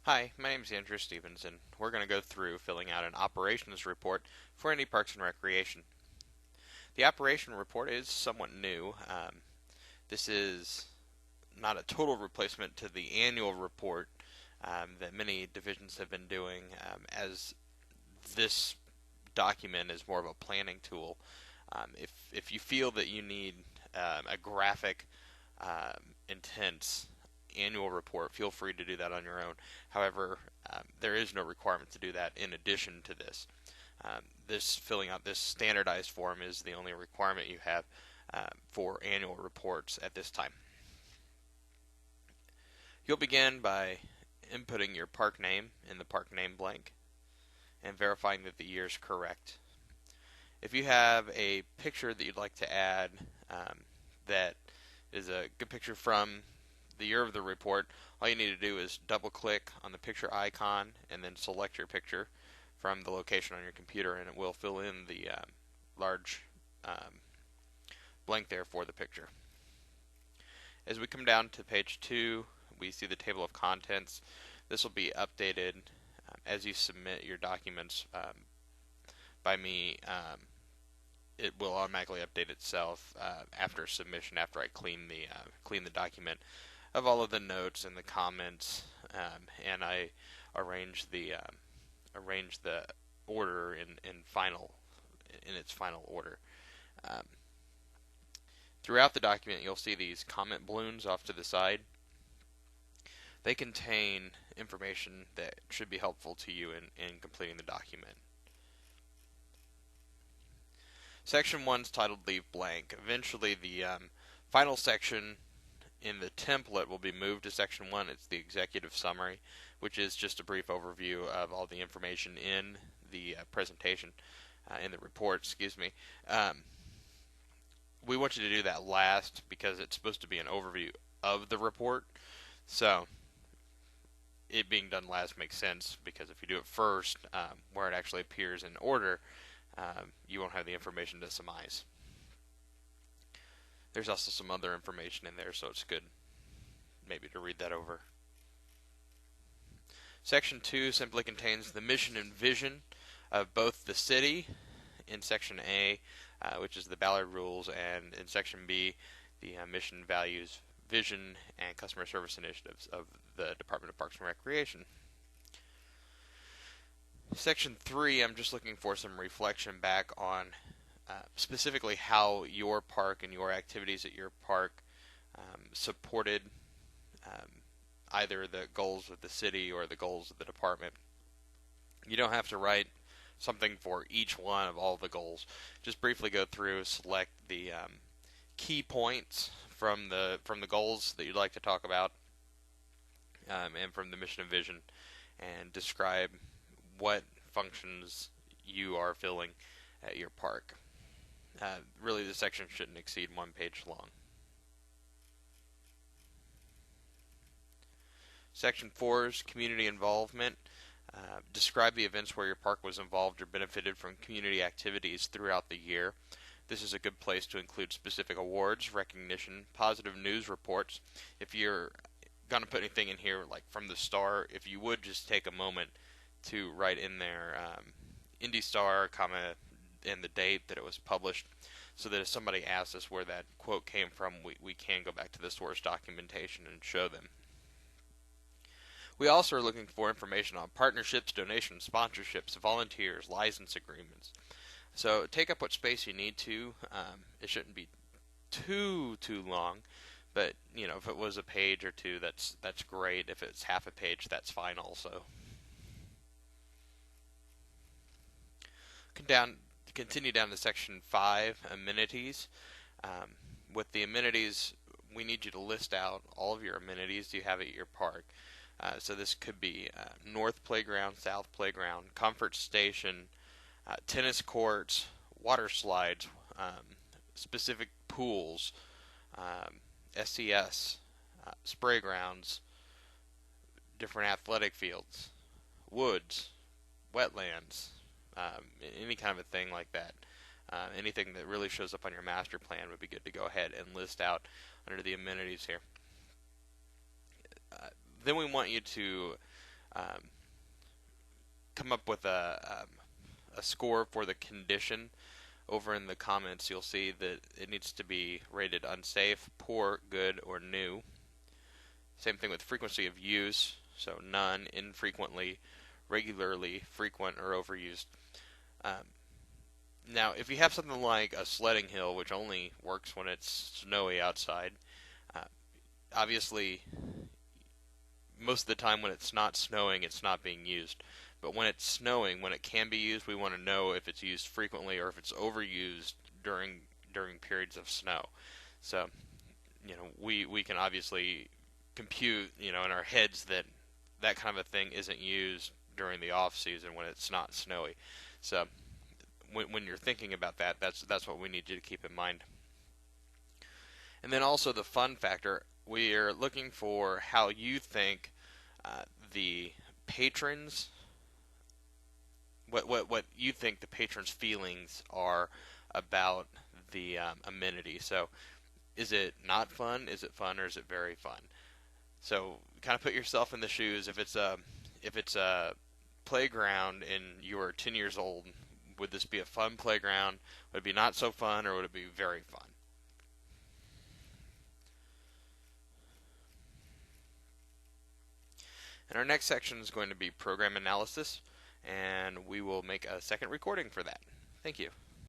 Hi, my name is Andrew Stevens, and we're going to go through filling out an operations report for Indy Parks and Recreation. The operation report is somewhat new. This is not a total replacement to the annual report that many divisions have been doing, as this document is more of a planning tool. If you feel that you need a graphic, intense annual report, feel free to do that on your own. However, there is no requirement to do that in addition to this. This filling out this standardized form is the only requirement you have for annual reports at this time. You'll begin by inputting your park name in the park name blank and verifying that the year is correct. If you have a picture that you'd like to add that is a good picture from the year of the report, all you need to do is double click on the picture icon and then select your picture from the location on your computer, and it will fill in the large blank there for the picture. As we come down to page 2, we see the table of contents. This will be updated as you submit your documents by me. It will automatically update itself after submission, after I clean the document of all of the notes and the comments, and I arrange the order in its final order. Throughout the document, you'll see these comment balloons off to the side. They contain information that should be helpful to you in completing the document. Section 1 is titled Leave Blank. Eventually, the final section in the template will be moved to Section 1. It's the executive summary, which is just a brief overview of all the information in the presentation, in the report, excuse me. We want you to do that last because it's supposed to be an overview of the report. So it being done last makes sense, because if you do it first, where it actually appears in order, you won't have the information to surmise. There's also some other information in there, so it's good maybe to read that over. Section 2 simply contains the mission and vision of both the city in Section A, which is the Ballard Rules, and in Section B, the mission, values, vision, and customer service initiatives of the Department of Parks and Recreation. Section 3, I'm just looking for some reflection back on specifically how your park and your activities at your park supported either the goals of the city or the goals of the department. You don't have to write something for each one of all the goals. Just briefly go through, select the key points from the goals that you'd like to talk about, and from the mission and vision, and describe what functions you are filling at your park. Really, the section shouldn't exceed 1 page long. Section 4 is community involvement. Describe the events where your park was involved or benefited from community activities throughout the year. This is a good place to include specific awards, recognition, positive news reports. If you're going to put anything in here, like from the Star, if you would just take a moment to write in there Indy Star, and the date that it was published, so that if somebody asks us where that quote came from, we can go back to the source documentation and show them. We also are looking for information on partnerships, donations, sponsorships, volunteers, license agreements. So take up what space you need to. It shouldn't be too long, but if it was a page or two, that's great. If it's half a page, that's fine also. Continue down to section 5, amenities. With the amenities, we need you to list out all of your amenities you have at your park. So this could be north playground, south playground, comfort station, tennis courts, water slides, specific pools, SCS, spray grounds, different athletic fields, woods, wetlands, any kind of a thing like that. Anything that really shows up on your master plan would be good to go ahead and list out under the amenities here. Then we want you to um, come up with a score for the condition. Over in the comments, you'll see that it needs to be rated unsafe, poor, good, or new. Same thing with frequency of use, so none, infrequently, regularly, frequent, or overused. Um, Now, if you have something like a sledding hill, which only works when it's snowy outside, uh, obviously, most of the time when it's not snowing, it's not being used. But when it's snowing, when it can be used, we want to know if it's used frequently or if it's overused during periods of snow. So, we can obviously compute, in our heads that that kind of a thing isn't used during the off season when it's not snowy. So, when you're thinking about that, that's what we need you to keep in mind. And then also the fun factor, we are looking for how you think the patrons, what you think the patrons' feelings are about the amenity. So, is it not fun? Is it fun? Or is it very fun? So, kind of put yourself in the shoes. If it's a playground and you are 10 years old, would this be a fun playground? Would it be not so fun, or would it be very fun? And our next section is going to be program analysis, and we will make a second recording for that. Thank you.